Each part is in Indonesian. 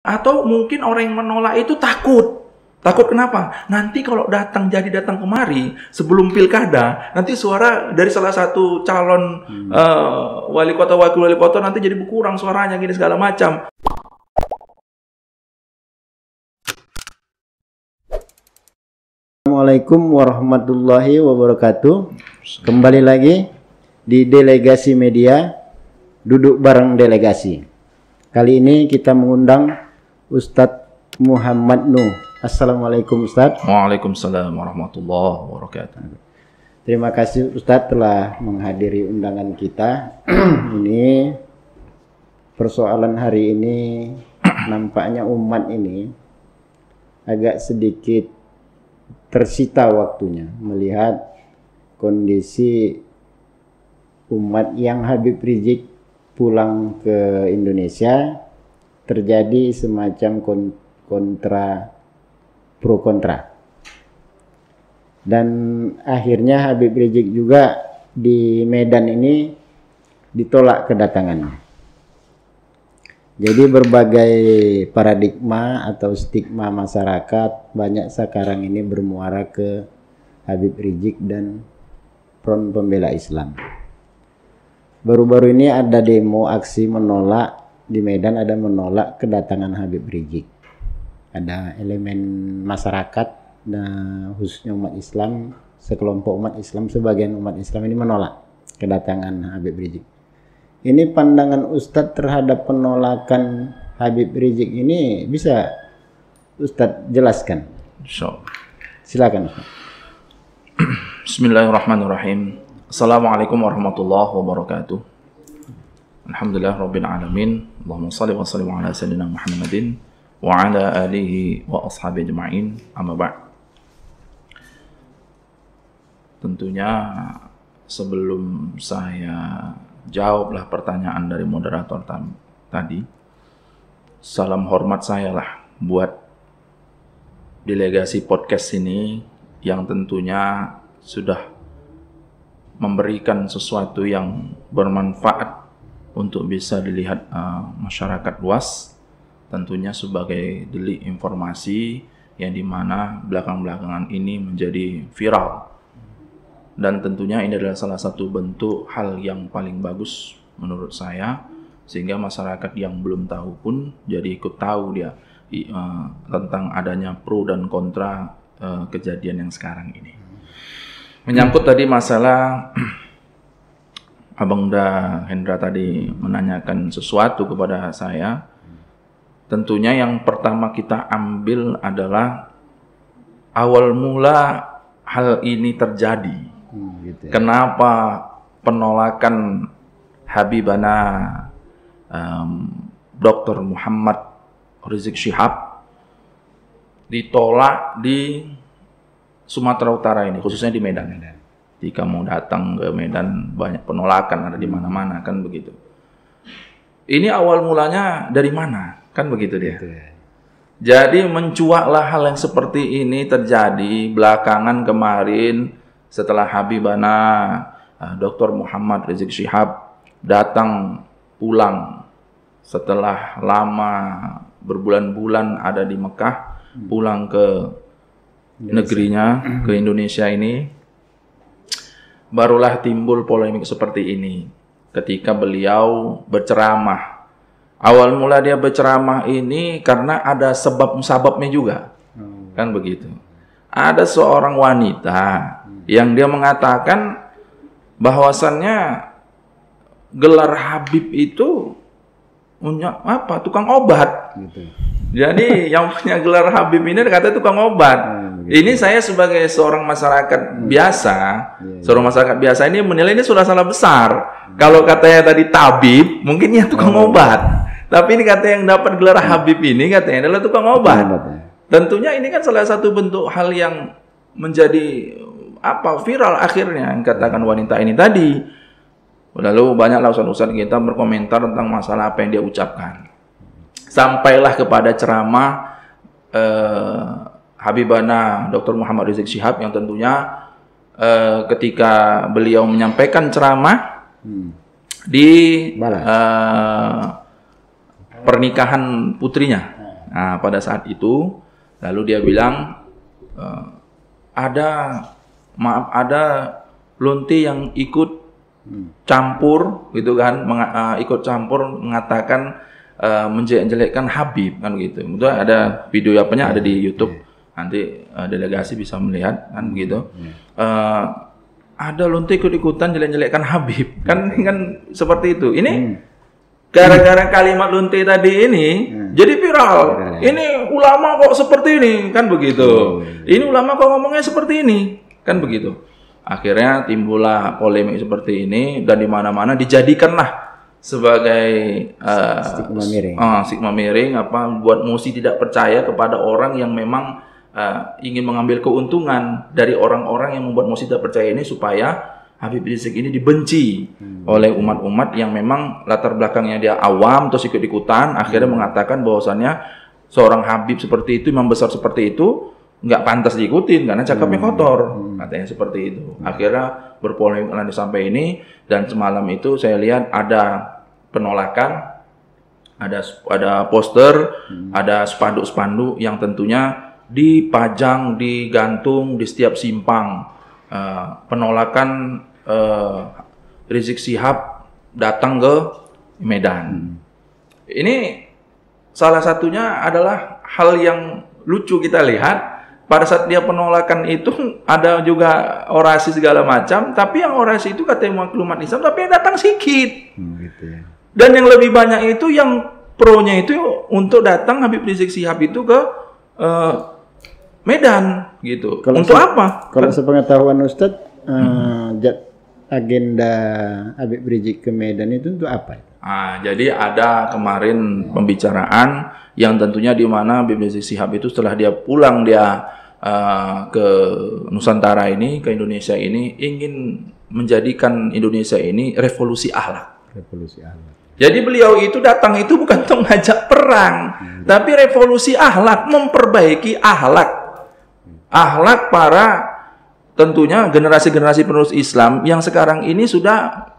Atau mungkin orang yang menolak itu takut. Takut kenapa? Nanti kalau datang kemari sebelum pilkada, nanti suara dari salah satu calon wali kota, wakil wali kota nanti jadi berkurang suaranya gini segala macam. Assalamualaikum warahmatullahi wabarakatuh. Kembali lagi di Delegasi Media, duduk bareng delegasi. Kali ini kita mengundang Ustadz Muhammad Nuh. Assalamualaikum Ustadz. Waalaikumsalam warahmatullahi wabarakatuh. Terima kasih Ustadz telah menghadiri undangan kita. Ini persoalan hari ini nampaknya umat ini agak sedikit tersita waktunya melihat kondisi umat yang Habib Rizik pulang ke Indonesia, terjadi semacam pro kontra, dan akhirnya Habib Rizik juga di Medan ini ditolak kedatangannya. Jadi berbagai paradigma atau stigma masyarakat banyak sekarang ini bermuara ke Habib Rizik dan Front Pembela Islam. Baru-baru ini ada demo aksi menolak di Medan, ada menolak kedatangan Habib Rizik. Ada elemen masyarakat dan khususnya umat Islam, sekelompok umat Islam, sebagian umat Islam ini menolak kedatangan Habib Rizik. Ini pandangan Ustadz terhadap penolakan Habib Rizik ini bisa Ustadz jelaskan? Silakan Ustadz. Bismillahirrahmanirrahim. Assalamualaikum warahmatullahi wabarakatuh. Alhamdulillah rabbil alamin. Allahumma shalli wa sallim ala sayyidina Muhammadin wa ala alihi wa ashabihi ajma'in. Amma ba'd. Tentunya sebelum saya jawablah pertanyaan dari moderator tadi, salam hormat saya lah buat delegasi podcast ini yang tentunya sudah memberikan sesuatu yang bermanfaat untuk bisa dilihat masyarakat luas, tentunya sebagai delik informasi yang dimana belakang-belakangan ini menjadi viral. Dan tentunya ini adalah salah satu bentuk hal yang paling bagus menurut saya, sehingga masyarakat yang belum tahu pun jadi ikut tahu dia tentang adanya pro dan kontra kejadian yang sekarang ini. Menyangkut tadi masalah Abang Hendra tadi menanyakan sesuatu kepada saya, tentunya yang pertama kita ambil adalah awal mula hal ini terjadi. Gitu ya. Kenapa penolakan Habibana Dr. Muhammad Rizik Syihab ditolak di Sumatera Utara ini, khususnya di Medan. Jika mau datang ke Medan banyak penolakan, ada di mana-mana, kan begitu. Ini awal mulanya dari mana? Kan begitu dia. Jadi mencuaklah hal yang seperti ini terjadi belakangan kemarin setelah Habibana Dr. Muhammad Rizik Syihab datang pulang setelah lama berbulan-bulan ada di Mekah, pulang ke negerinya, ke Indonesia ini, barulah timbul polemik seperti ini ketika beliau berceramah. Awal mula dia berceramah ini karena ada sebab-sebabnya juga, kan begitu. Ada seorang wanita yang dia mengatakan bahwasannya gelar Habib itu punya apa? Tukang obat. Gitu. Jadi yang punya gelar Habib ini kata tukang obat. Ini saya sebagai seorang masyarakat biasa, seorang masyarakat biasa ini menilai ini sudah salah besar. Kalau katanya tadi tabib, mungkin ya tukang obat. Tapi ini kata yang dapat gelar Habib ini katanya adalah tukang obat. Tentunya ini kan salah satu bentuk hal yang menjadi viral akhirnya yang katakan wanita ini tadi. Lalu banyaklah ustaz-ustaz kita berkomentar tentang masalah apa yang dia ucapkan. Sampailah kepada ceramah Habibana Dr. Muhammad Rizik Syihab yang tentunya ketika beliau menyampaikan ceramah di pernikahan putrinya Nah, pada saat itu lalu dia bilang ada lonte yang ikut campur gitu kan, ikut campur mengatakan menjelek-jelekkan Habib kan gitu. Itu ada video apanya ada di YouTube. Nanti delegasi bisa melihat kan begitu. Ada lonte ikut-ikutan jelek-jelekkan Habib kan seperti itu. Ini gara-gara kalimat lonte tadi ini jadi viral. Ini ulama kok seperti ini kan begitu. Ini ulama kok ngomongnya seperti ini kan begitu. Akhirnya timbullah polemik seperti ini dan di mana-mana dijadikanlah sebagai stigma miring buat musi tidak percaya kepada orang yang memang ingin mengambil keuntungan dari orang-orang yang membuat musi tidak percaya ini supaya Habib Rizik ini dibenci oleh umat-umat yang memang latar belakangnya dia awam terus ikut-ikutan akhirnya mengatakan bahwasannya seorang Habib seperti itu, imam besar seperti itu nggak pantas diikutin karena cakapnya kotor, katanya seperti itu. Akhirnya berpolemik lanjut sampai ini dan semalam itu saya lihat ada penolakan, ada poster, ada spanduk-spanduk yang tentunya dipajang, digantung di setiap simpang. Penolakan Rizik Syihab datang ke Medan. Ini salah satunya adalah hal yang lucu kita lihat. Pada saat dia penolakan itu ada juga orasi segala macam, tapi yang orasi itu katanya maklumat Islam, tapi yang datang sedikit. Gitu ya. Dan yang lebih banyak itu yang pro-nya itu untuk datang Habib Rizik Syihab itu ke Medan gitu. Untuk apa? Kalau sepengetahuan Ustadz, agenda Habib Rizik ke Medan itu untuk apa? Jadi ada kemarin pembicaraan yang tentunya di mana Habib Rizik Syihab itu setelah dia pulang ke Nusantara ini, ke Indonesia ini, ingin menjadikan Indonesia ini revolusi akhlak. Revolusi akhlak. Jadi beliau itu datang itu bukan untuk ngajak perang, tapi revolusi akhlak, memperbaiki akhlak. Akhlak para tentunya generasi-generasi penerus Islam yang sekarang ini sudah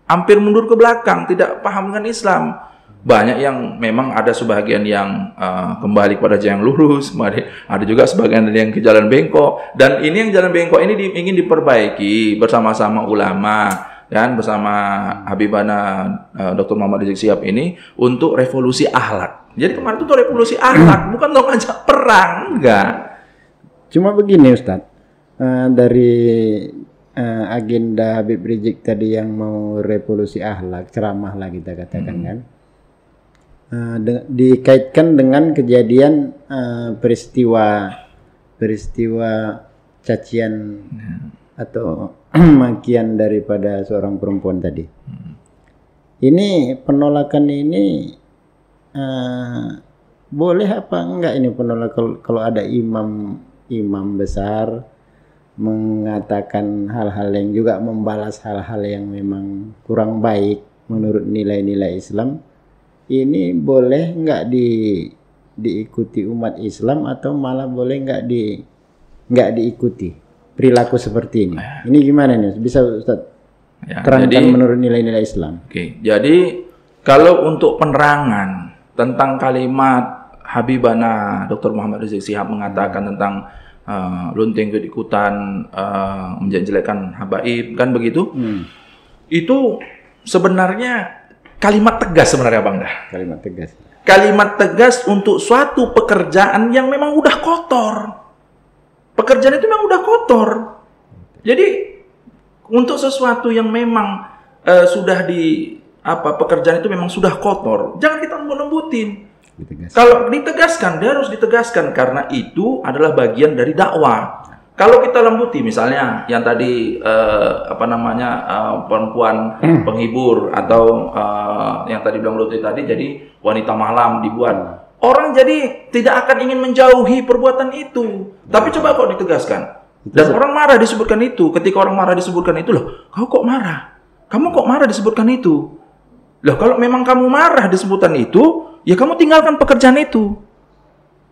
hampir mundur ke belakang, tidak paham dengan Islam. Banyak yang memang ada sebagian yang kembali kepada jalan lurus, ada juga sebagian yang ke jalan bengkok. Dan ini yang jalan bengkok ini ingin diperbaiki bersama-sama ulama dan bersama Habibana Dr. Muhammad Rizik Syihab ini untuk revolusi akhlak. Jadi kemarin itu revolusi akhlak, bukan untuk ngajak perang, enggak. Cuma begini Ustadz, dari agenda Habib Rizik tadi yang mau revolusi akhlak, ceramah lah kita katakan kan, dikaitkan dengan kejadian peristiwa cacian atau makian daripada seorang perempuan tadi. Ini penolakan ini boleh apa enggak ini penolakan kalau ada imam besar mengatakan hal-hal yang juga membalas hal-hal yang memang kurang baik menurut nilai-nilai Islam, ini boleh nggak diikuti umat Islam atau malah boleh nggak diikuti perilaku seperti ini? Ini gimana nih? Bisa Ustaz terangkan menurut nilai-nilai Islam? Oke, jadi kalau untuk penerangan tentang kalimat Habibana Dr. Muhammad Rizik Syihab mengatakan tentang lunting ikut-ikutan menjelekkan habaib kan begitu, itu sebenarnya kalimat tegas sebenarnya Bang Dah. Kalimat tegas untuk suatu pekerjaan yang memang udah kotor. Pekerjaan itu memang udah kotor. Jadi untuk sesuatu yang memang sudah pekerjaan itu memang sudah kotor, jangan kita lembutin. Kalau ditegaskan, dia harus ditegaskan karena itu adalah bagian dari dakwah. Kalau kita lembuti misalnya yang tadi perempuan penghibur atau yang tadi bilang Lutfi tadi jadi wanita malam dibuat. Orang jadi tidak akan ingin menjauhi perbuatan itu. Tapi coba kok ditegaskan. Dan orang marah disebutkan itu. Ketika orang marah disebutkan itu, loh, kau kok marah? Kamu kok marah disebutkan itu? Loh, kalau memang kamu marah disebutkan itu, ya kamu tinggalkan pekerjaan itu.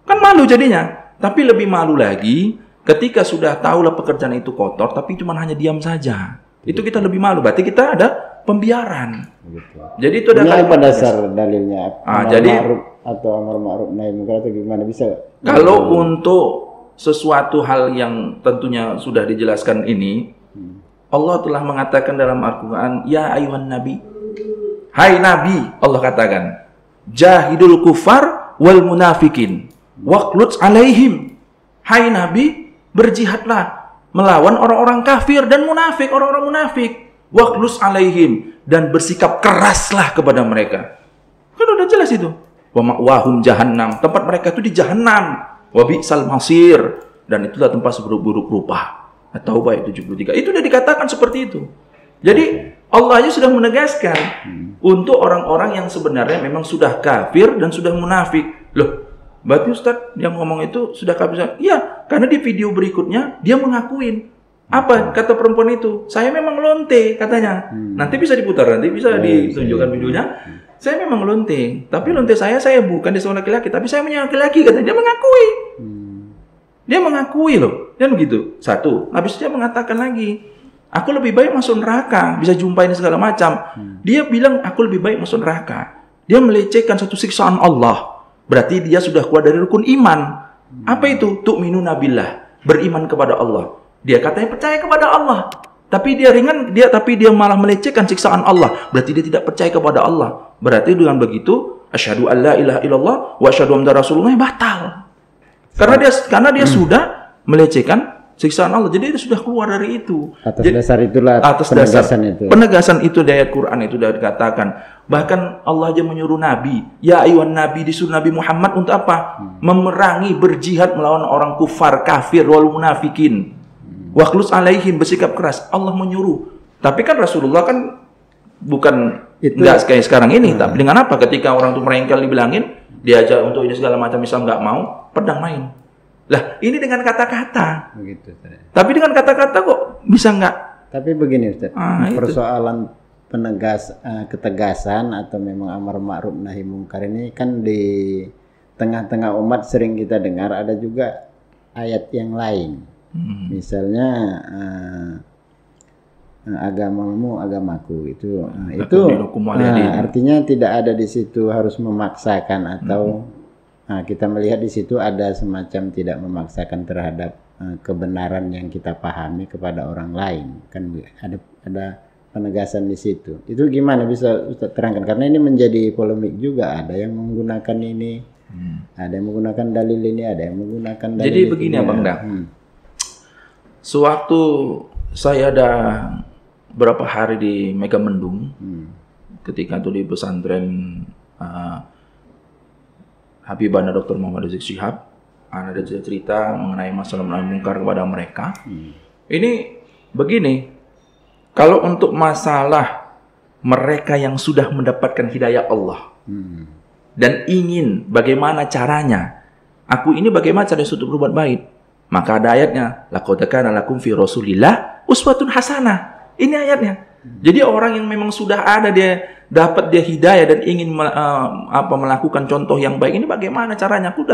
Kan malu jadinya. Tapi lebih malu lagi ketika sudah tahulah pekerjaan itu kotor, tapi cuma hanya diam saja. Itu kita lebih malu. Berarti kita ada pembiaran. Jadi itu ada apa dasar dalilnya? Jadi atau amar ma'ruf nahi munkar atau gimana bisa? Kalau untuk sesuatu hal yang tentunya sudah dijelaskan ini, Allah telah mengatakan dalam Al-Quran, ya ayuhan nabi, hai nabi, Allah katakan, jahidul kufar wal munafikin waqlut alaihim. Hai nabi, berjihadlah melawan orang-orang kafir dan munafik, orang-orang munafik, waqlus alaihim, dan bersikap keraslah kepada mereka. Kan udah jelas itu. Wa ma'wahum jahannam, tempat mereka itu di jahannam. Wa bi'sal masir, dan itulah tempat seburuk-buruk rupa. At-Taubah ayat 73. Itu udah dikatakan seperti itu. Jadi Allah aja sudah menegaskan untuk orang-orang yang sebenarnya memang sudah kafir dan sudah munafik. Loh, berarti Ustaz yang ngomong itu sudah kafir? Iya, karena di video berikutnya dia mengakuin. Apa kata perempuan itu? Saya memang lonte katanya. Nanti bisa diputar, nanti bisa ditunjukkan videonya. Saya memang lonte, tapi lonte saya bukan di seorang laki-laki, tapi saya punya laki-laki, katanya. Dia mengakui. Dia mengakui loh. Dan begitu. Satu. Habis dia mengatakan lagi, aku lebih baik masuk neraka, bisa jumpa ini segala macam. Dia bilang aku lebih baik masuk neraka. Dia melecehkan satu siksaan Allah. Berarti dia sudah keluar dari rukun iman. Apa itu? Tu'minuna billah, beriman kepada Allah. Dia katanya percaya kepada Allah. Tapi dia malah melecehkan siksaan Allah. Berarti dia tidak percaya kepada Allah. Berarti dengan begitu, asyhadu an la ilaha illallah wa asyhadu anna rasulullah batal. Karena dia sudah melecehkan siksaan Allah. Jadi dia sudah keluar dari itu. Atas dasar itulah penegasan itu di ayat Quran itu sudah dikatakan. Bahkan Allah aja menyuruh Nabi, ya ayuhan Nabi, disuruh Nabi Muhammad untuk apa? Memerangi, berjihad melawan orang kufar, kafir, wal munafikin. Waqlus alaihim, bersikap keras. Allah menyuruh. Tapi kan Rasulullah kan bukan enggak kayak sekarang ini. Tapi dengan apa? Ketika orang itu merengkel dibilangin, diajak untuk ini segala macam, misal nggak mau, pedang main. Lah, ini dengan kata-kata. Begitu. Tapi dengan kata-kata kok bisa nggak? Tapi begini Ustaz, persoalan ketegasan atau memang amar ma'ruf nahi munkar ini kan di tengah-tengah umat sering kita dengar ada juga ayat yang lain. Misalnya agamamu agamaku itu artinya tidak ada di situ harus memaksakan atau kita melihat di situ ada semacam tidak memaksakan terhadap kebenaran yang kita pahami kepada orang lain, kan ada penegasan di situ. Itu gimana bisa Ustaz terangkan, karena ini menjadi polemik juga, ada yang menggunakan ini, ada yang menggunakan dalil ini, ada yang menggunakan dalil. Jadi begini Abang Dah. Sewaktu saya ada berapa hari di Megamendung, ketika itu di pesantren Habibana Dr. Muhammad Rizik Syihab, ada cerita mengenai masalah nahi munkar kepada mereka. Ini begini, kalau untuk masalah mereka yang sudah mendapatkan hidayah Allah dan ingin bagaimana caranya, aku ini bagaimana caranya untuk berbuat baik, maka ada ayatnya, laqad kana lakum fi Rasulillah uswatun hasanah. Ini ayatnya. Jadi orang yang memang sudah ada, dia dapat dia hidayah dan ingin melakukan contoh yang baik, ini bagaimana caranya? Aku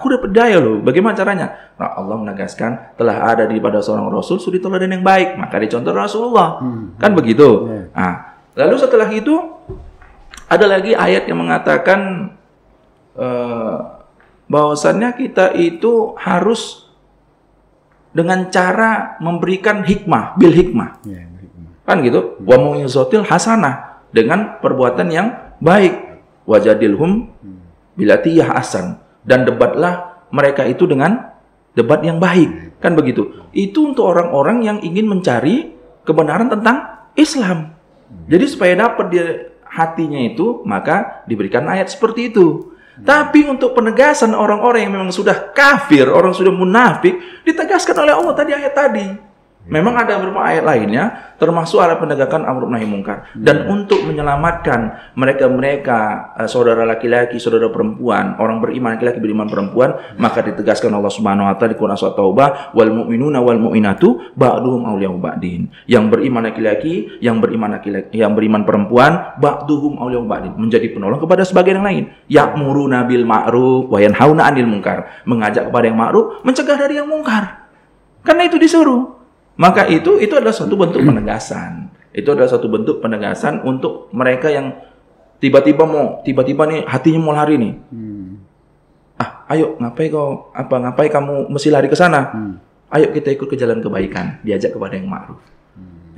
udah hidayah loh. Bagaimana caranya? Nah, Allah menegaskan telah ada pada seorang Rasul suri teladan yang baik, maka dicontoh Rasulullah. Kan begitu. Nah, lalu setelah itu ada lagi ayat yang mengatakan bahwasannya kita itu harus dengan cara memberikan hikmah, bil hikmah. Kan gitu. Wa mu'izatil hasanah, dengan perbuatan yang baik. Wajadilhum bilatiyah hasan, dan debatlah mereka itu dengan debat yang baik. Kan begitu. Itu untuk orang-orang yang ingin mencari kebenaran tentang Islam. Jadi supaya dapat dia hatinya itu, maka diberikan ayat seperti itu. Tapi untuk penegasan orang-orang yang memang sudah kafir, orang sudah munafik, ditegaskan oleh Allah tadi ayat tadi. Memang ada beberapa ayat lainnya, termasuk ada penegakan amar nahi munkar. Dan untuk menyelamatkan mereka-mereka, saudara laki-laki, saudara perempuan, orang beriman laki-laki, beriman perempuan, maka ditegaskan Allah Subhanahu wa taala di Quran Surat Taubah, wal mu'minuna wal mu'minatu ba'duhum awliya'u ba'din. Yang beriman laki-laki, yang beriman perempuan, ba'duhum awliya'u ba'din, menjadi penolong kepada sebagian yang lain. Ya'muruna bil ma'ruf wa yanhauna 'anil munkar, mengajak kepada yang ma'ruf, mencegah dari yang mungkar. Karena itu disuruh. Maka itu adalah suatu bentuk penegasan. Itu adalah suatu bentuk penegasan untuk mereka yang tiba-tiba nih hatinya mau lari nih. ayo ngapain kamu mesti lari ke sana? Ayo kita ikut ke jalan kebaikan, diajak kepada yang ma'ruf.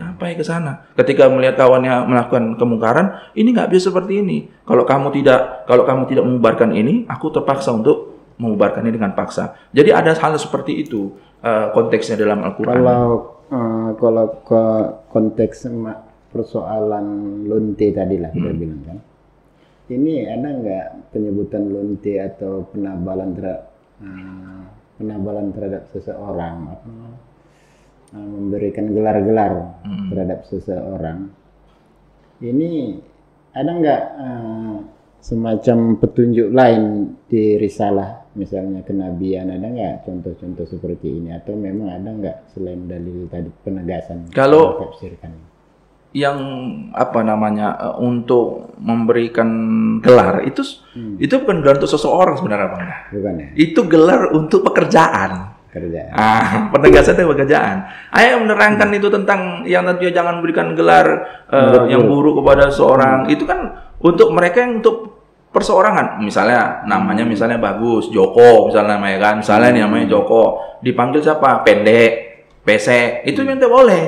Sampai ke sana. Ketika melihat kawannya melakukan kemungkaran, ini nggak bisa seperti ini. Kalau kamu tidak mengubarkan ini, aku terpaksa untuk mengubarkan ini dengan paksa. Jadi ada hal seperti itu konteksnya dalam Al-Quran. Kalau ke konteks persoalan lonte tadi lah kita bilang kan. Ini ada nggak penyebutan lonte atau penabalan terhadap seseorang, memberikan gelar-gelar terhadap seseorang? Ini ada nggak semacam petunjuk lain di risalah, misalnya kenabian, ada nggak contoh-contoh seperti ini, atau memang ada nggak selain dalil tadi penegasan? Kalau tafsirkan yang untuk memberikan gelar itu bukan gelar untuk seseorang sebenarnya, Bang. Bukan ya? Itu gelar untuk pekerjaan. Penegasan itu pekerjaan. Ayah menerangkan itu tentang yang tentunya jangan berikan gelar yang buruk kepada seorang. Itu kan untuk mereka yang untuk perseorangan. Misalnya namanya bagus, Joko misalnya namanya kan. Misalnya nih namanya Joko, dipanggil siapa? Pendek, pesek. Itu yang tidak boleh.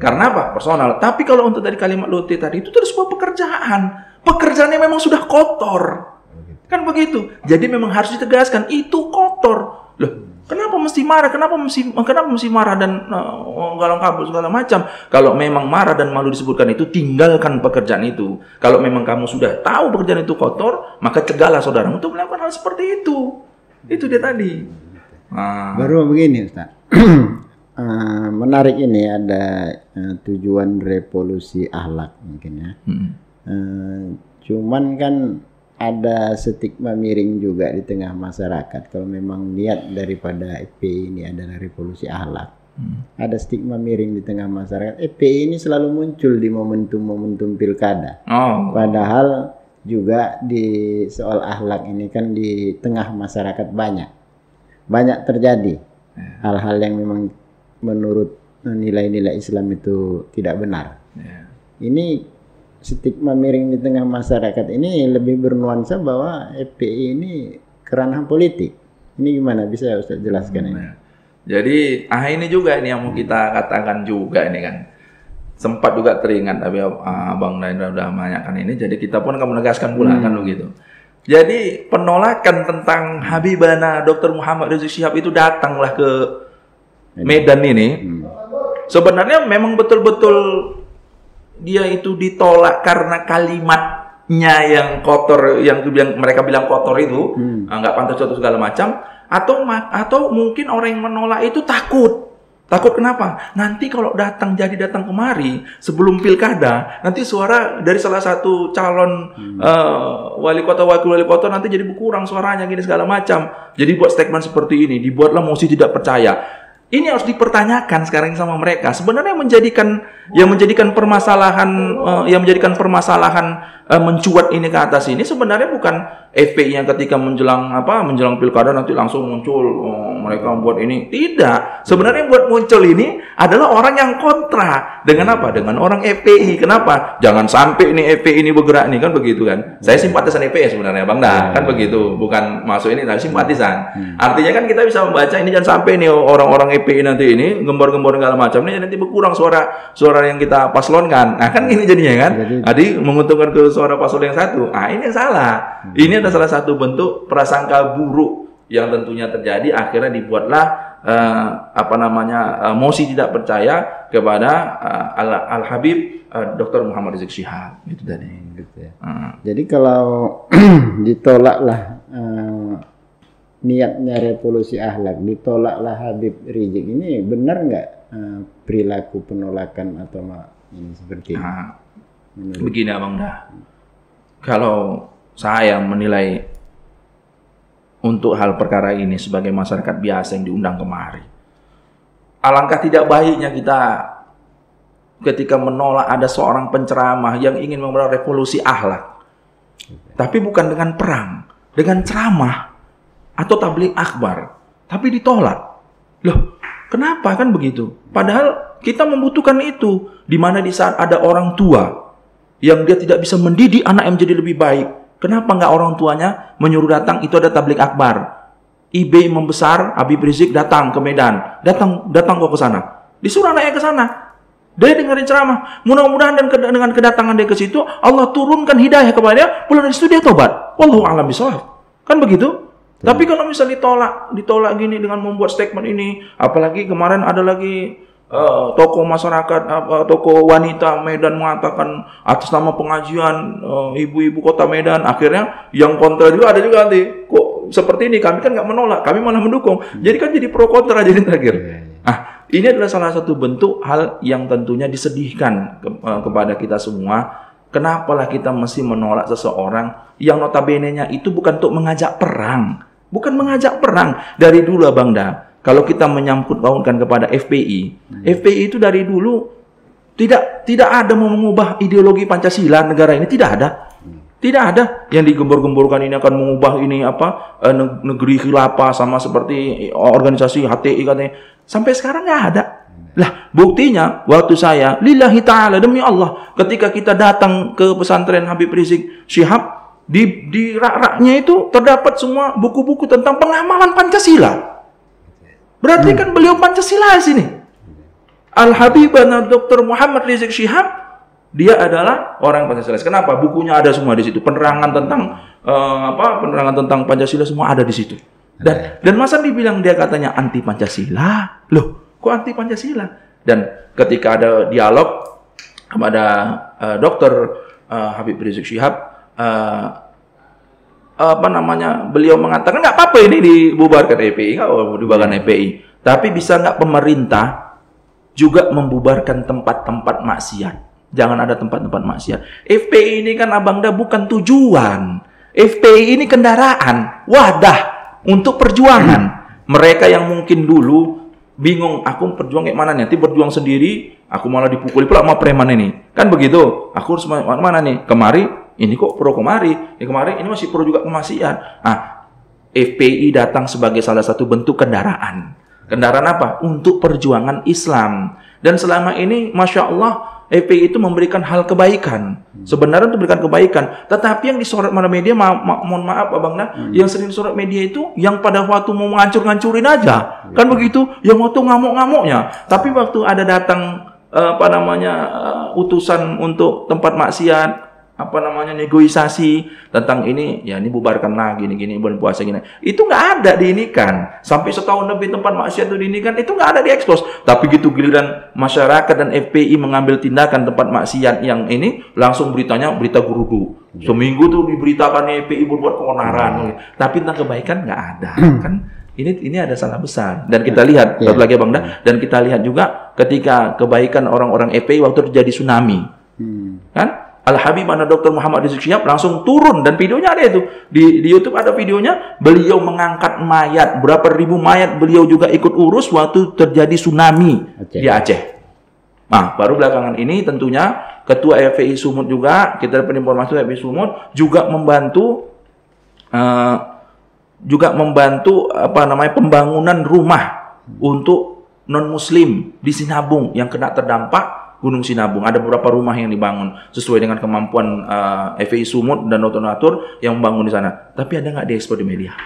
Karena apa? Personal. Tapi kalau untuk dari kalimat lonte tadi itu terus sebuah pekerjaan. Pekerjaannya memang sudah kotor. Kan begitu. Jadi memang harus ditegaskan itu kotor. Loh, kenapa mesti marah? Kenapa mesti marah dan galang kabut segala macam? Kalau memang marah dan malu disebutkan itu, tinggalkan pekerjaan itu. Kalau memang kamu sudah tahu pekerjaan itu kotor, maka cegahlah saudara untuk melakukan hal seperti itu. Itu dia tadi. Baru begini, Ustaz. Menarik ini ada tujuan revolusi akhlak mungkin ya. Cuman kan ada stigma miring juga di tengah masyarakat. Kalau memang niat daripada FPI ini adalah revolusi akhlak, ada stigma miring di tengah masyarakat. FPI ini selalu muncul di momentum-momentum pilkada. Padahal juga di soal akhlak ini kan di tengah masyarakat banyak terjadi hal-hal yang memang menurut nilai-nilai Islam itu tidak benar. Ini stigma miring di tengah masyarakat ini lebih bernuansa bahwa FPI ini kerana politik. Ini gimana, bisa ya Ustaz jelaskan ini? Jadi ini juga ini yang mau kita katakan juga ini kan. Sempat juga teringat tapi Bang Naindra udah menanyakan ini, jadi kita pun akan menegaskan pula kan begitu. Jadi penolakan tentang Habibana Dr. Muhammad Rizik Syihab itu datanglah ke Medan ini. Sebenarnya memang betul-betul dia itu ditolak karena kalimatnya yang kotor, yang mereka bilang kotor itu, nggak pantas suatu segala macam, atau mungkin orang yang menolak itu takut kenapa? Nanti kalau datang kemari sebelum pilkada, nanti suara dari salah satu calon wakil wali kota nanti jadi berkurang suaranya gini segala macam. Jadi buat statement seperti ini, dibuatlah mosi tidak percaya. Ini harus dipertanyakan sekarang sama mereka. Sebenarnya yang menjadikan permasalahan mencuat ini ke atas ini sebenarnya bukan FPI yang ketika menjelang pilkada nanti langsung muncul mereka membuat ini. Tidak. Sebenarnya yang buat muncul ini adalah orang yang kontra dengan apa? Dengan orang FPI. Kenapa? Jangan sampai ini FPI ini bergerak nih, kan begitu kan. Saya simpatisan FPI sebenarnya Bang Dah, kan begitu. Bukan masuk ini tapi simpatisan. Artinya kan kita bisa membaca ini jangan sampai nih orang-orang FPI nanti ini gembor-gembor segala macam ini nanti berkurang suara yang kita paslonkan. Nah, kan ini jadinya kan. Jadi menguntungkan ke suara paslon yang satu. Ini yang salah. Ini adalah salah satu bentuk prasangka buruk yang tentunya terjadi. Akhirnya dibuatlah mosi tidak percaya kepada Al-Habib Dr. Muhammad Rizik Syihab. Itu tadi. Gitu ya. Jadi kalau ditolaklah niatnya revolusi akhlak, ditolaklah Habib Rizik, ini benar nggak perilaku penolakan atau ini seperti ini? Begini Abang Dah, kalau saya menilai untuk hal perkara ini sebagai masyarakat biasa yang diundang kemari, alangkah tidak baiknya kita ketika menolak ada seorang penceramah yang ingin membawa revolusi akhlak, tapi bukan dengan perang, dengan ceramah atau tabligh akbar, tapi ditolak. Loh, kenapa kan begitu? Padahal kita membutuhkan itu, di mana di saat ada orang tua yang dia tidak bisa mendidik anak yang menjadi lebih baik, kenapa nggak orang tuanya menyuruh datang, itu ada tabligh akbar, eBay membesar, Habib Rizik datang ke Medan, datang kok ke sana. Disuruh anaknya ke sana. Dia dengerin ceramah. Mudah-mudahan dengan kedatangan dia ke situ, Allah turunkan hidayah kepada dia, pulang dari situ dia tobat. Wallahu a'lam bishawab. Kan begitu? Tapi kalau misalnya ditolak gini dengan membuat statement ini, apalagi kemarin ada lagi tokoh masyarakat, tokoh wanita Medan mengatakan atas nama pengajian ibu-ibu kota Medan, akhirnya yang kontra juga ada juga nanti. Kok seperti ini? Kami kan nggak menolak, kami malah mendukung. Jadi kan jadi pro kontra jadi terakhir. Ini adalah salah satu bentuk hal yang tentunya disedihkan kepada kita semua. Kenapalah kita mesti menolak seseorang yang notabene-nya itu bukan untuk mengajak perang. Bukan mengajak perang. Dari dulu Bang Da, kalau kita menyangkut pautkan kepada FPI, FPI itu dari dulu tidak ada mau mengubah ideologi Pancasila negara ini, tidak ada. Tidak ada yang digembor-gemborkan ini akan mengubah ini negeri khilafah sama seperti organisasi HTI katanya. Sampai sekarang nggak ada. Lah, buktinya waktu saya lillahi ta'ala demi Allah ketika kita datang ke pesantren Habib Rizik Syihab, di rak-raknya itu terdapat semua buku-buku tentang pengamalan Pancasila. Berarti kan beliau Pancasila di sini. Al-Habibana Dr. Muhammad Rizik Syihab, dia adalah orang Pancasila. Kenapa? Bukunya ada semua di situ. Penerangan tentang Pancasila semua ada di situ. Dan masa dibilang dia katanya anti Pancasila? Loh, kok anti Pancasila? Dan ketika ada dialog kepada Dr. Habib Rizik Syihab, beliau mengatakan nggak apa-apa ini dibubarkan EPI, nggak dibubarkan EPI. Tapi bisa nggak pemerintah juga membubarkan tempat-tempat maksiat? Jangan ada tempat-tempat maksiat. FPI ini kan Abang Da bukan tujuan. FPI ini kendaraan, wadah untuk perjuangan. Mereka yang mungkin dulu bingung, aku berjuang kayak mana nih? Nanti berjuang sendiri, aku malah dipukuli pula sama preman ini. Kan begitu? Aku harus mana nih? Kemari, ini kok pro kemari. Kemarin ini masih pro juga kemaksiat. FPI datang sebagai salah satu bentuk kendaraan. Kendaraan apa? Untuk perjuangan Islam. Dan selama ini, Masya Allah, FPI itu memberikan hal kebaikan. Sebenarnya itu memberikan kebaikan. Tetapi yang disorot mana media, mohon maaf Abang Nah, yang sering disorot media itu yang pada waktu mau ngancur-ngancurin aja. Kan begitu? Yang waktu ngamuk-ngamuknya. Tapi waktu ada datang utusan untuk tempat maksiat, negosiasi tentang ini, ya ini bubarkan lagi, gini bulan puasa gini. Itu nggak ada diinikan. Sampai setahun lebih tempat maksiat itu diinikan, itu nggak ada diekspos. Tapi gitu giliran masyarakat dan FPI mengambil tindakan tempat maksiat yang ini, langsung beritanya berita gurudu. Seminggu tuh diberitakan FPI berbuat keonaran. Tapi tentang kebaikan nggak ada. Kan ini ada salah besar. Dan kita lihat satu lagi Bang Da, dan kita lihat juga ketika kebaikan orang-orang FPI waktu terjadi tsunami. Kan? Al-Habib mana Dr. Muhammad Rizik Syihab langsung turun, dan videonya ada itu di YouTube, ada videonya beliau mengangkat mayat, berapa ribu mayat beliau juga ikut urus waktu terjadi tsunami di Aceh. Nah, baru belakangan ini tentunya Ketua FPI Sumut juga, kita dapat informasi dari FPI Sumut juga membantu pembangunan rumah untuk non muslim di Sinabung yang kena terdampak Gunung Sinabung. Ada beberapa rumah yang dibangun sesuai dengan kemampuan FPI Sumut dan donatur yang membangun di sana. Tapi ada nggak diekspor di media?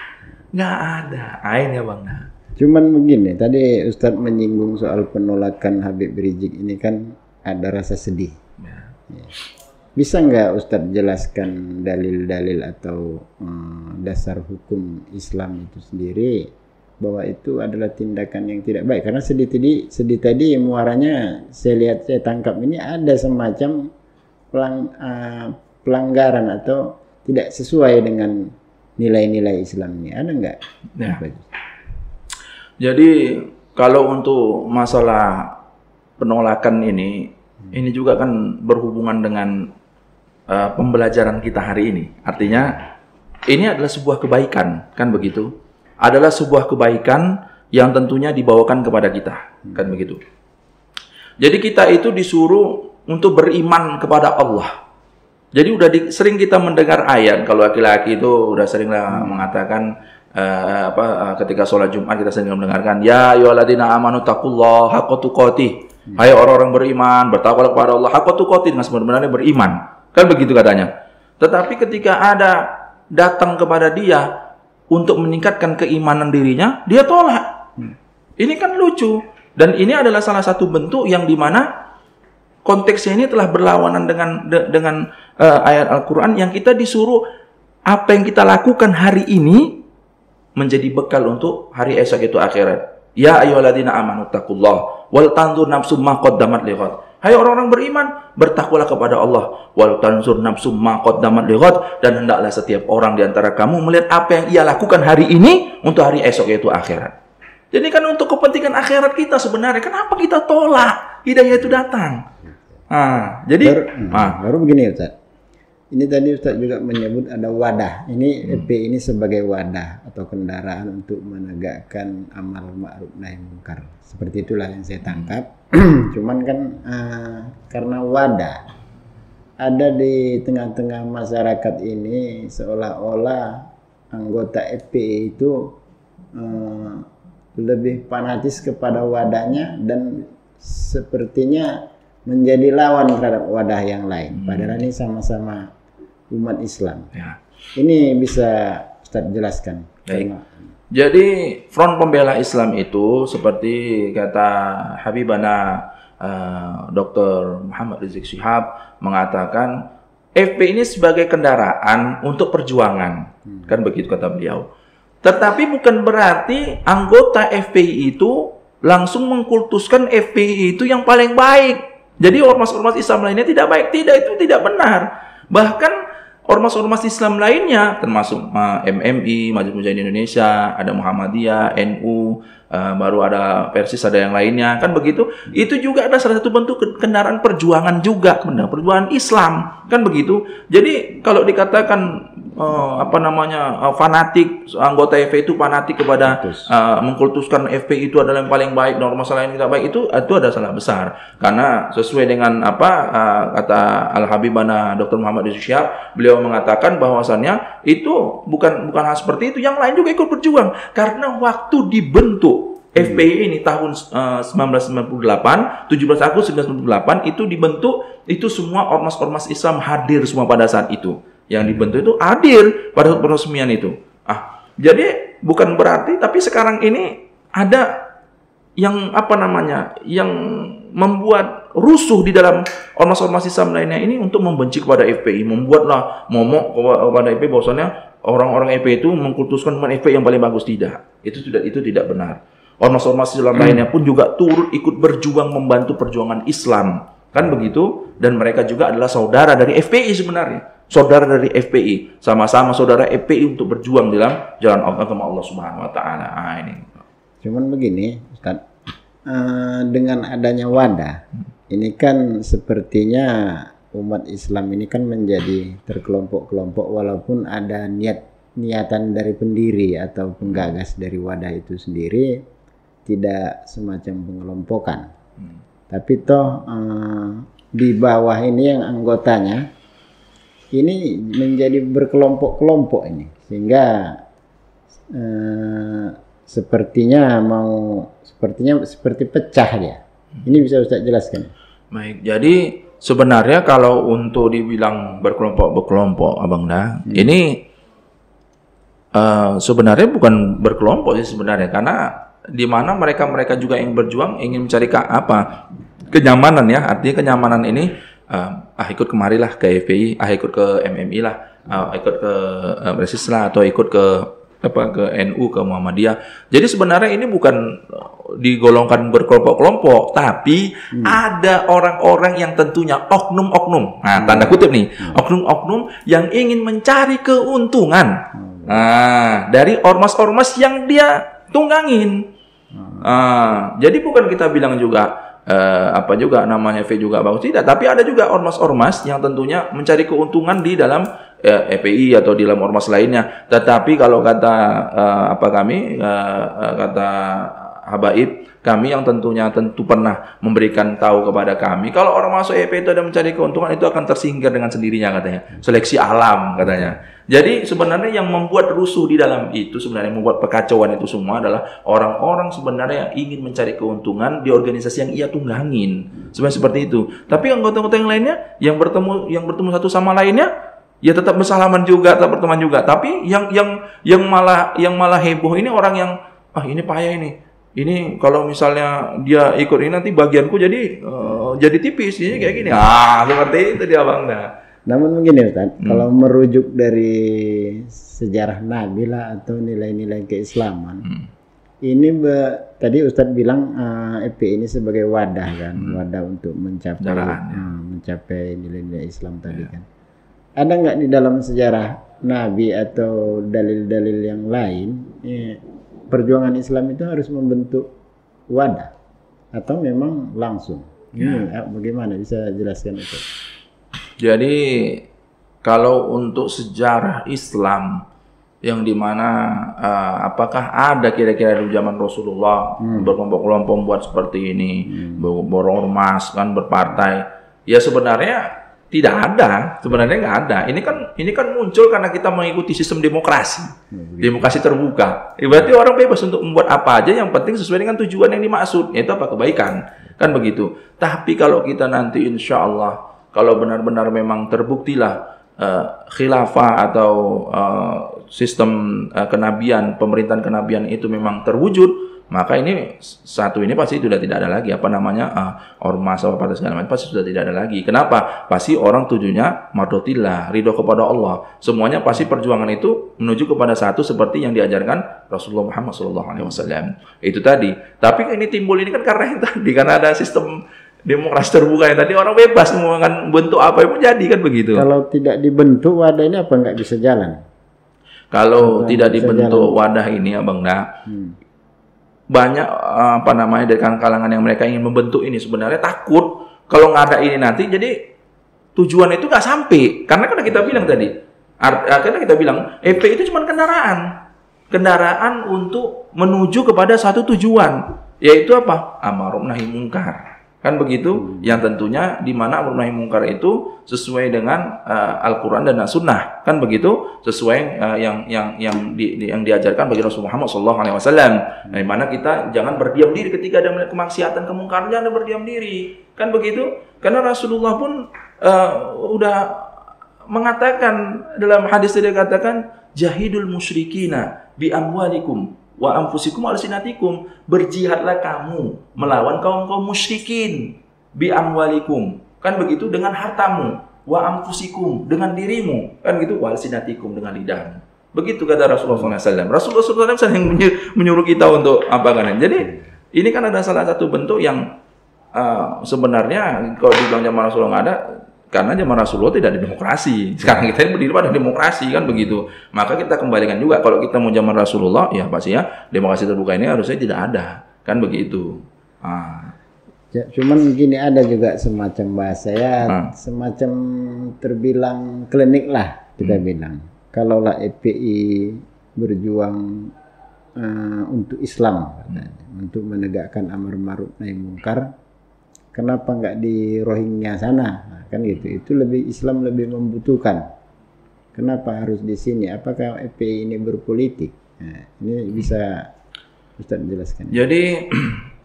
Nggak ada. Ain ya Bang. Cuman begini, tadi Ustadz menyinggung soal penolakan Habib Rizik ini kan ada rasa sedih. Ya. Bisa nggak Ustadz jelaskan dalil-dalil atau dasar hukum Islam itu sendiri bahwa itu adalah tindakan yang tidak baik? Karena sedih tadi muaranya saya tangkap ini ada semacam pelanggaran atau tidak sesuai dengan nilai-nilai Islam ini. Ada nggak? Ya. Jadi kalau untuk masalah penolakan ini juga kan berhubungan dengan pembelajaran kita hari ini. Artinya ini adalah sebuah kebaikan, kan begitu? Adalah sebuah kebaikan yang tentunya dibawakan kepada kita, kan begitu. Jadi kita itu disuruh untuk beriman kepada Allah. Jadi sering kita mendengar ayat, kalau laki-laki itu udah seringlah mengatakan ketika sholat Jumat kita sering mendengarkan, ya ayyuhalladzina amanu taqullaha haqqa tuqatih. Hai orang-orang beriman, bertakwalah kepada Allah haqqa tuqatih, dengan sebenarnya beriman. Kan begitu katanya. Tetapi ketika ada datang kepada dia untuk meningkatkan keimanan dirinya, dia tolak. Ini kan lucu. Dan ini adalah salah satu bentuk yang dimana konteksnya ini telah berlawanan dengan ayat Al-Quran yang kita disuruh apa yang kita lakukan hari ini menjadi bekal untuk hari esok itu akhirat. Ya ayyuhalladzina amanu taqullah wal tanzur nafsum ma qaddamat lighad. Hai orang-orang beriman, bertakwalah kepada Allah. Wal tanzur nafsum ma qaddamat lighad, dan hendaklah setiap orang di antara kamu melihat apa yang ia lakukan hari ini untuk hari esok yaitu akhirat. Jadi kan untuk kepentingan akhirat kita sebenarnya, kenapa kita tolak hidayah itu datang? Jadi baru begini Ustaz. Ini tadi Ustaz juga menyebut ada wadah. Ini FPI ini sebagai wadah atau kendaraan untuk menegakkan amal ma'ruf nahi munkar. Seperti itulah yang saya tangkap. Cuman kan karena wadah ada di tengah-tengah masyarakat ini, seolah-olah anggota FPI itu lebih fanatis kepada wadahnya dan sepertinya menjadi lawan terhadap wadah yang lain. Padahal ini sama-sama umat Islam. Ya. Ini bisa Ustaz jelaskan. Jadi Front Pembela Islam itu seperti kata Habibana Dr. Muhammad Rizik Syihab mengatakan FPI ini sebagai kendaraan untuk perjuangan. Kan begitu kata beliau. Tetapi bukan berarti anggota FPI itu langsung mengkultuskan FPI itu yang paling baik. Jadi ormas-ormas Islam lainnya tidak baik. Tidak, itu tidak benar. Bahkan ormas-ormas Islam lainnya, termasuk MMI, Majelis Mujahidin Indonesia, ada Muhammadiyah, NU, baru ada Persis, ada yang lainnya, kan begitu. Itu juga ada salah satu bentuk kendaraan perjuangan juga, perjuangan Islam, kan begitu. Jadi kalau dikatakan fanatik, anggota FPI itu fanatik kepada mengkultuskan FPI itu adalah yang paling baik, dan ormas lain tidak baik, itu ada salah besar. Karena sesuai dengan kata Al-Habibana Dr. Muhammad Rizik Syihab, beliau mengatakan bahwasannya itu bukan hal seperti itu, yang lain juga ikut berjuang. Karena waktu dibentuk FPI ini tahun 1998, 17 Agustus 1998 itu dibentuk, itu semua ormas-ormas Islam hadir semua pada saat itu. Yang dibentuk itu hadir pada peresmian itu. Jadi bukan berarti, tapi sekarang ini ada yang yang membuat rusuh di dalam ormas-ormas Islam lainnya ini untuk membenci kepada FPI, membuatlah momok kepada FPI bahwasanya orang-orang FPI itu mengkultuskan FPI yang paling bagus. Tidak. Itu tidak benar. Ormas-ormas Islam lainnya pun juga turut ikut berjuang membantu perjuangan Islam. Kan begitu? Dan mereka juga adalah saudara dari FPI sebenarnya. Saudara dari FPI, sama-sama saudara FPI untuk berjuang dalam jalan agama Allah Subhanahu wa taala. Ini. Cuman begini, Ustaz. Dengan adanya wadah, ini kan sepertinya umat Islam ini kan menjadi terkelompok-kelompok walaupun ada niatan dari pendiri atau penggagas dari wadah itu sendiri tidak semacam pengelompokan. Tapi toh di bawah ini yang anggotanya ini menjadi berkelompok-kelompok ini, sehingga sepertinya seperti pecah dia. Ini bisa Ustaz jelaskan? Baik, jadi sebenarnya kalau untuk dibilang berkelompok-kelompok, Abang Dah, ini sebenarnya bukan berkelompok sih sebenarnya, karena di mana mereka juga yang berjuang ingin mencari kenyamanan ya, artinya kenyamanan ini. Ikut kemarilah ke FPI, ikut ke MMI lah, ikut ke Persis lah, atau ikut ke NU, ke Muhammadiyah. Jadi sebenarnya ini bukan digolongkan berkelompok-kelompok, tapi ada orang-orang yang tentunya oknum-oknum. Nah, tanda kutip nih, oknum-oknum yang ingin mencari keuntungan dari ormas-ormas yang dia tunggangin. Jadi bukan kita bilang juga namanya FPI juga bagus, tidak, tapi ada juga ormas-ormas yang tentunya mencari keuntungan di dalam FPI atau di dalam ormas lainnya. Tetapi kalau kata kata habaib kami yang tentu pernah memberikan tahu kepada kami, kalau orang masuk FPI itu ada mencari keuntungan, itu akan tersingkir dengan sendirinya katanya. Seleksi alam katanya. Jadi sebenarnya yang membuat rusuh di dalam itu, sebenarnya membuat kekacauan itu semua adalah orang-orang sebenarnya yang ingin mencari keuntungan di organisasi yang ia tunggangin. Sebenarnya seperti itu. Tapi anggota-anggota yang lainnya yang bertemu satu sama lainnya ya tetap bersalaman juga, tetap berteman juga. Tapi yang malah heboh ini orang yang ini payah ini. Ini kalau misalnya dia ikut ini nanti bagianku jadi tipis, ini kayak gini. Seperti itu dia Bang. Namun begini Ustaz, kalau merujuk dari sejarah Nabi lah atau nilai-nilai keislaman, ini tadi Ustaz bilang FPI ini sebagai wadah kan, wadah untuk mencapai nilai-nilai Islam tadi kan. Ada nggak di dalam sejarah Nabi atau dalil-dalil yang lain perjuangan Islam itu harus membentuk wadah atau memang langsung? Ini bagaimana bisa jelaskan itu? Jadi kalau untuk sejarah Islam yang dimana apakah ada kira-kira di zaman Rasulullah berkelompok-kelompok buat seperti ini, berormas kan, berpartai, ya sebenarnya tidak ada, sebenarnya nggak ada. Ini kan muncul karena kita mengikuti sistem demokrasi, demokrasi terbuka. Berarti orang bebas untuk membuat apa aja, yang penting sesuai dengan tujuan yang dimaksud, yaitu apa, kebaikan, kan begitu. Tapi kalau kita nanti insya Allah kalau benar-benar memang terbuktilah khilafah atau sistem kenabian, pemerintahan kenabian itu memang terwujud, maka ini pasti sudah tidak ada lagi ormas apa segala macam, pasti sudah tidak ada lagi. Kenapa? Pasti orang tujuannya mardotillah, ridho kepada Allah. Semuanya pasti perjuangan itu menuju kepada satu seperti yang diajarkan Rasulullah Muhammad SAW. Itu tadi. Tapi ini timbul ini kan karena yang tadi, karena ada sistem demokrasi terbuka yang tadi, orang bebas mau bentuk apa pun jadi, kan begitu. Kalau tidak dibentuk wadah ini apa nggak bisa jalan? Kalau tidak dibentuk wadah ini Abang banyak dari kalangan yang mereka ingin membentuk ini sebenarnya takut kalau nggak ada ini nanti jadi tujuan itu nggak sampai. Karena kita bilang tadi, karena kita bilang FPI itu cuma kendaraan untuk menuju kepada satu tujuan, yaitu apa? Amar nahi mungkar. Kan begitu, yang tentunya di mana amar nahi mungkar itu sesuai dengan Al-Qur'an dan As-Sunnah, kan begitu, sesuai yang diajarkan bagi Rasulullah Muhammad SAW. Di mana kita jangan berdiam diri ketika ada kemaksiatan, kemungkaran, jangan berdiam diri, kan begitu. Karena Rasulullah pun udah mengatakan dalam hadis, dia katakan jahidul musyrikina bi amwalikum wa anfusikum alsinatikum, berjihadlah kamu melawan kaum musyrikin bi amwalikum, kan begitu, dengan hartamu, wa anfusikum, dengan dirimu, kan gitu, wa alsinatikum, dengan lidahmu. Begitu kata Rasulullah SAW. Rasulullah SAW yang menyuruh kita untuk apa kan. Jadi ini kan ada salah satu bentuk yang sebenarnya kalau dibilang zaman Rasulullah nggak ada, karena zaman Rasulullah tidak ada demokrasi. Sekarang kita berdiri pada demokrasi, kan begitu. Maka kita kembalikan juga, kalau kita mau zaman Rasulullah, ya pasti ya demokrasi terbuka ini harusnya tidak ada, kan begitu. Ya, cuman gini, ada juga semacam bahasa semacam terbilang klinik lah kita bilang. Kalaulah FPI berjuang untuk Islam, untuk menegakkan amar ma'ruf nahi mungkar, kenapa nggak di Rohingya sana? Kan gitu. Itu Islam lebih membutuhkan. Kenapa harus di sini? Apakah FPI ini berpolitik? Nah, ini bisa Ustaz menjelaskan. Jadi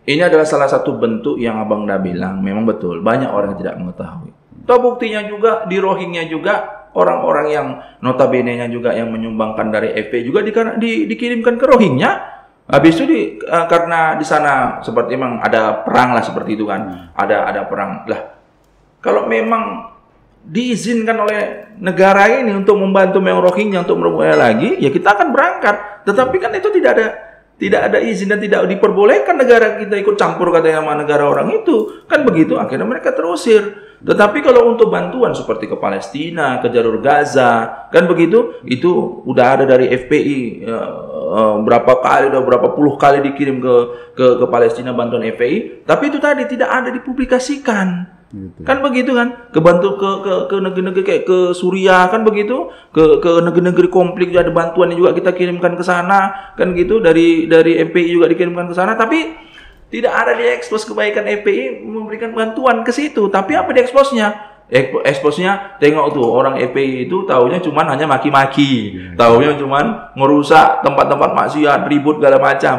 ini adalah salah satu bentuk yang Abang dah bilang, memang betul banyak orang yang tidak mengetahui. Toh buktinya juga di Rohingya juga orang-orang yang notabene-nya juga yang menyumbangkan dari FPI juga dikirimkan ke Rohingya. Habis itu karena di sana seperti memang ada perang lah, seperti itu kan. Ada perang lah. Kalau memang diizinkan oleh negara ini untuk membantu Rohingya untuk berupaya lagi, ya kita akan berangkat. Tetapi kan itu tidak ada izin dan tidak diperbolehkan negara kita ikut campur katanya sama negara orang itu, kan begitu. Akhirnya mereka terusir. Tetapi kalau untuk bantuan seperti ke Palestina, ke jalur Gaza, kan begitu, itu udah ada dari FPI berapa puluh kali dikirim ke Palestina bantuan FPI, tapi itu tadi tidak ada dipublikasikan. Gitu. Kan begitu kan, kebantu ke negeri-negeri kayak ke Suriah, kan begitu, ke negeri-negeri konflik juga ada bantuan juga kita kirimkan ke sana, kan gitu, dari FPI juga dikirimkan ke sana, tapi tidak ada diekspos kebaikan FPI memberikan bantuan ke situ. Tapi apa dieksposnya? Eksposnya tengok tuh orang FPI itu taunya cuman hanya maki-maki, taunya cuman ngerusak tempat-tempat maksiat, ribut segala macam.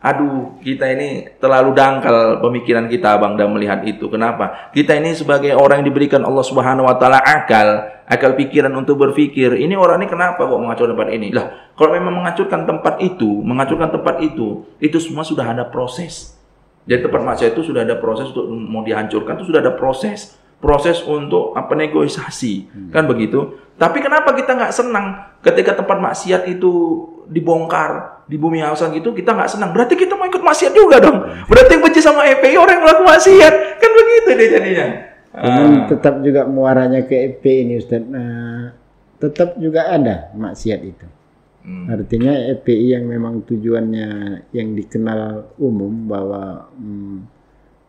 aduh, kita ini terlalu dangkal pemikiran kita, Bang, dan melihat itu. Kenapa? Kita ini sebagai orang yang diberikan Allah Subhanahu wa taala akal pikiran untuk berpikir. Ini orang ini kenapa kok menghancurkan tempat ini? Lah, kalau memang menghancurkan tempat itu semua sudah ada proses. Jadi tempat maksiat itu sudah ada proses untuk mau dihancurkan, itu sudah ada proses untuk negosiasi, kan begitu. Tapi kenapa kita nggak senang ketika tempat maksiat itu dibongkar di bumi Hausan gitu, kita nggak senang? Berarti kita mau ikut maksiat juga dong. Berarti yang benci sama FPI orang yang melakukan maksiat, kan begitu deh jadinya. Tetap juga muaranya ke FPI ini, Ustaz. Tetap juga ada maksiat itu. Artinya FPI yang memang tujuannya yang dikenal umum bahwa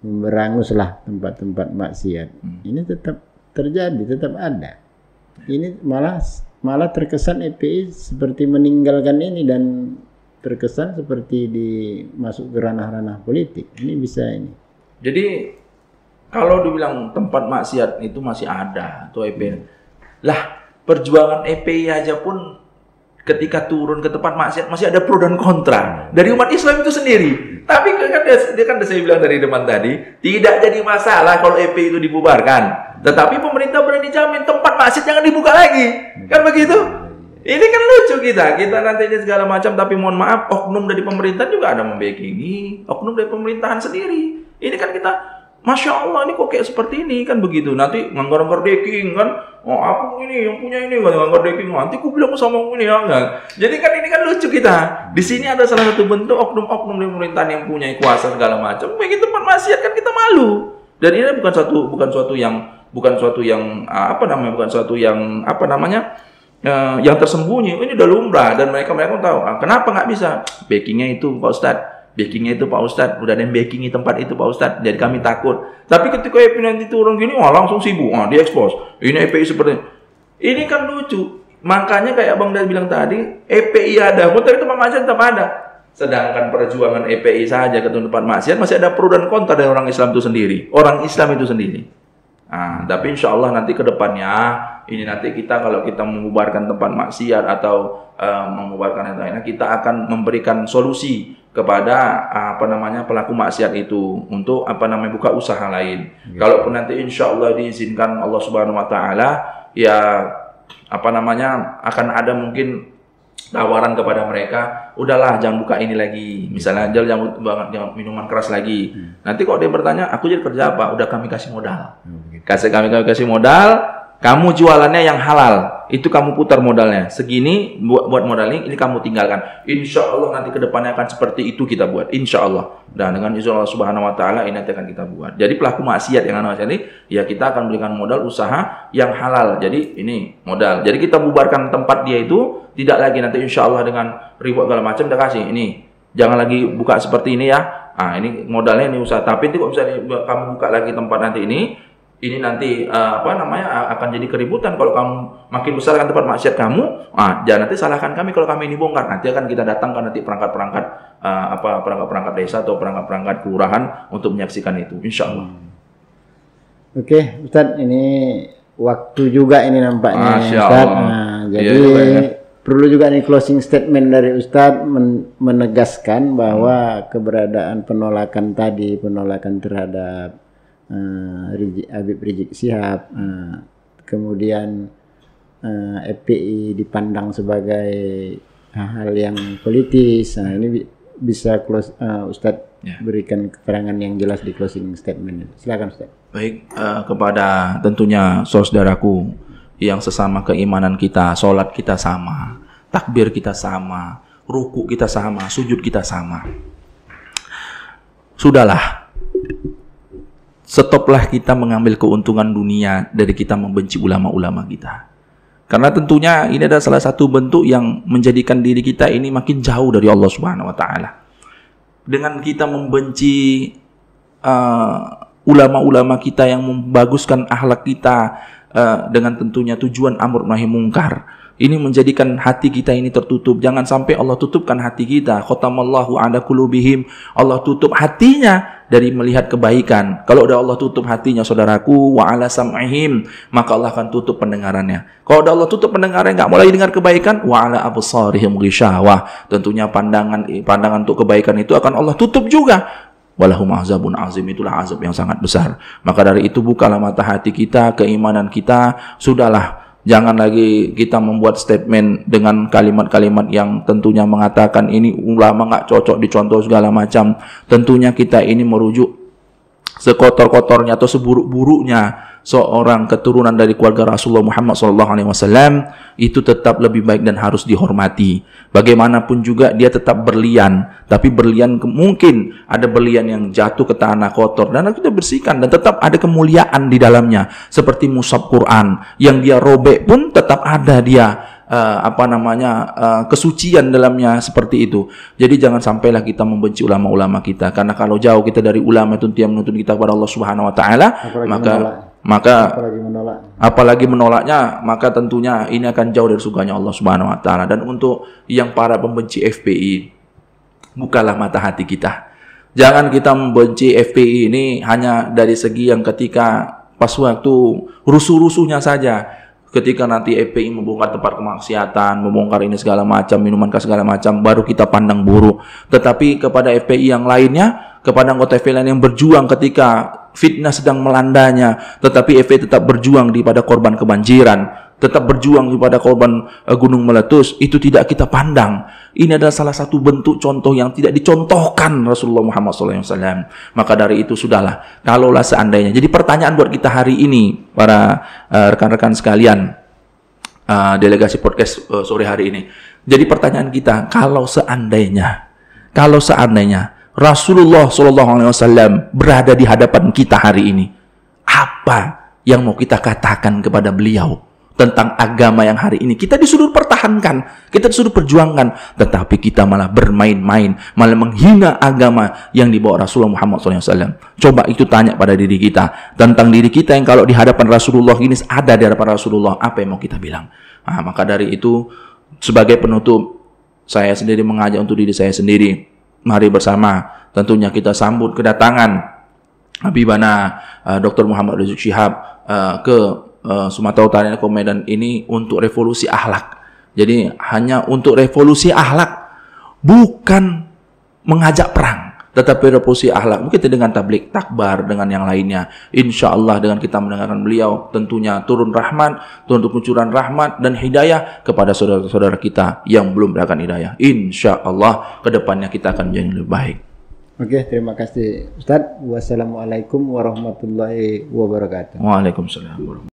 memberanguslah tempat-tempat maksiat, ini tetap terjadi, tetap ada. Ini malah terkesan FPI seperti meninggalkan ini dan terkesan seperti masuk ke ranah-ranah politik. Ini bisa ini. Jadi kalau dibilang tempat maksiat itu masih ada atau FPI, lah perjuangan FPI aja pun ketika turun ke tempat maksiat masih ada pro dan kontra dari umat Islam itu sendiri. Tapi kan saya bilang dari teman tadi, tidak jadi masalah kalau FPI itu dibubarkan. Tetapi pemerintah berani jamin tempat maksiat jangan dibuka lagi. Kan begitu? Ini kan lucu kita nantinya segala macam, tapi mohon maaf, oknum dari pemerintahan juga ada membackingi, oknum dari pemerintahan sendiri. Ini kan kita, Masya Allah, ini kok kayak seperti ini, kan begitu. Nanti nganggar-nganggar decking kan, oh aku ini yang punya ini kan nganggar decking, nanti aku bilang sama aku ini ya kan. Jadi kan ini kan lucu kita. Di sini ada salah satu bentuk oknum-oknum dari pemerintahan yang punya kuasa segala macam. Bikin tempat maksiat kan kita malu. Dan ini bukan suatu yang tersembunyi. Ini udah lumrah dan mereka pun tahu. Kenapa nggak bisa? Backingnya itu Pak Ustadz, udah ada yang backingi tempat itu Pak Ustadz, jadi kami takut. Tapi ketika FPI nanti turun gini, langsung sibuk, diekspos. Ini FPI seperti ini kan lucu. Makanya kayak Bang Dal bilang tadi, FPI ada, tapi tempat maksiat tetap ada. Sedangkan perjuangan FPI saja ke tempat maksiat masih ada pro dan kontra dari orang Islam itu sendiri. Tapi insya Allah nanti ke depannya, ini nanti kita kalau kita membubarkan tempat maksiat atau membubarkan yang lainnya, kita akan memberikan solusi kepada pelaku maksiat itu untuk buka usaha lain. Kalaupun nanti insya Allah diizinkan Allah Subhanahu Wa Taala, ya akan ada mungkin tawaran kepada mereka, udahlah jangan buka ini lagi, misalnya jangan minuman keras lagi. Nanti kalau dia bertanya, aku jadi kerja apa? Udah kami kasih modal, kami kasih modal. Kamu jualannya yang halal, itu kamu putar modalnya. Segini buat modal ini kamu tinggalkan. Insya Allah nanti kedepannya akan seperti itu kita buat. Insya Allah. Dan dengan izin Allah Subhanahu Wa Taala ini nanti akan kita buat. Jadi pelaku maksiat yang ini, ya kita akan berikan modal usaha yang halal. Jadi ini modal. Jadi kita bubarkan tempat dia itu tidak lagi nanti Insya Allah dengan reward segala macam kita kasih. Ini jangan lagi buka seperti ini ya. Ini modalnya ini usaha. Tapi nanti kalau misalnya kamu buka lagi tempat nanti ini nanti akan jadi keributan kalau kamu makin besarkan tempat maksiat kamu. Jangan nanti salahkan kami kalau kami ini bongkar. Nanti akan kita datangkan nanti perangkat-perangkat desa atau perangkat-perangkat kelurahan untuk menyaksikan itu, insya Allah. Oke, Ustadz, ini waktu juga ini nampaknya, Ustadz. Jadi perlu juga nih closing statement dari Ustadz menegaskan bahwa keberadaan penolakan terhadap Habib Rizik Syihab, kemudian FPI dipandang sebagai hal yang politis. Ini bisa Ustadz berikan keterangan yang jelas di closing statement. Silakan Ustadz. Baik, kepada tentunya saudaraku yang sesama keimanan kita, sholat kita sama, takbir kita sama, ruku kita sama, sujud kita sama. Sudahlah. Stoplah kita mengambil keuntungan dunia dari kita membenci ulama-ulama kita. Karena tentunya ini adalah salah satu bentuk yang menjadikan diri kita ini makin jauh dari Allah Subhanahu Wa Taala. Dengan kita membenci ulama-ulama kita yang membaguskan akhlak kita dengan tentunya tujuan amr nahi mungkar, Ini menjadikan hati kita ini tertutup. Jangan sampai Allah tutupkan hati kita. Khatamallahu ala qulubihim. Allah tutup hatinya dari melihat kebaikan. Kalau udah Allah tutup hatinya, saudaraku, wa ala sam'ihim, maka Allah akan tutup pendengarannya. Kalau udah Allah tutup pendengarannya, nggak mau lagi dengar kebaikan, wa ala absarihim ghishawah. Tentunya pandangan untuk kebaikan itu akan Allah tutup juga. Walahum azabun azim, itulah azab yang sangat besar. Maka dari itu bukalah mata hati kita, keimanan kita. Sudahlah, jangan lagi kita membuat statement dengan kalimat-kalimat yang tentunya mengatakan ini ulama nggak cocok dicontoh segala macam. Tentunya kita ini merujuk sekotor-kotornya atau seburuk-buruknya seorang keturunan dari keluarga Rasulullah Muhammad SAW, itu tetap lebih baik dan harus dihormati. Bagaimanapun juga dia tetap berlian, tapi berlian mungkin ada berlian yang jatuh ke tanah kotor dan kita bersihkan, dan tetap ada kemuliaan di dalamnya. Seperti mushaf Quran yang dia robek pun tetap ada dia kesucian dalamnya, seperti itu. Jadi jangan sampailah kita membenci ulama-ulama kita, karena kalau jauh kita dari ulama itu dia menuntun kita kepada Allah Subhanahu wa taala, apalagi menolaknya, maka tentunya ini akan jauh dari surganya Allah Subhanahu wa taala. Dan untuk yang para pembenci FPI, bukalah mata hati kita. Jangan kita membenci FPI ini hanya dari segi yang ketika pas waktu rusuh-rusuhnya saja. Ketika nanti FPI membongkar tempat kemaksiatan, membongkar ini segala macam, minuman keras segala macam, baru kita pandang buruk. Tetapi kepada FPI yang lainnya, kepada anggota FPI lain yang berjuang ketika fitnah sedang melandanya, tetapi FPI tetap berjuang pada korban kebanjiran, tetap berjuang pada korban gunung meletus, itu tidak kita pandang. Ini adalah salah satu bentuk contoh yang tidak dicontohkan Rasulullah Muhammad SAW. Maka dari itu sudahlah, kalaulah seandainya. Jadi pertanyaan buat kita hari ini, para rekan-rekan sekalian, delegasi podcast sore hari ini. Jadi pertanyaan kita, kalau seandainya Rasulullah SAW berada di hadapan kita hari ini, apa yang mau kita katakan kepada beliau tentang agama yang hari ini kita disuruh pertahankan, kita disuruh perjuangkan, tetapi kita malah bermain-main, malah menghina agama yang dibawa Rasulullah Muhammad SAW. Coba itu tanya pada diri kita, tentang diri kita yang kalau di hadapan Rasulullah ini, ada di hadapan Rasulullah, apa yang mau kita bilang? Maka dari itu, sebagai penutup, saya sendiri mengajak untuk diri saya sendiri, mari bersama tentunya kita sambut kedatangan Habibana Dr. Muhammad Rizik Syihab ke Sumatera Utara ke Medan ini untuk revolusi akhlak. Jadi hanya untuk revolusi akhlak, bukan mengajak perang, tetapi revolusi akhlak. Mungkin dengan tablik takbar, dengan yang lainnya. Insya Allah dengan kita mendengarkan beliau, tentunya turun rahmat, turun kucuran rahmat dan hidayah kepada saudara-saudara kita yang belum mendapatkan hidayah. Insya Allah kedepannya kita akan menjadi lebih baik. Oke, terima kasih Ustadz. Wassalamualaikum warahmatullahi wabarakatuh. Waalaikumsalam warahmatullahi wabarakatuh.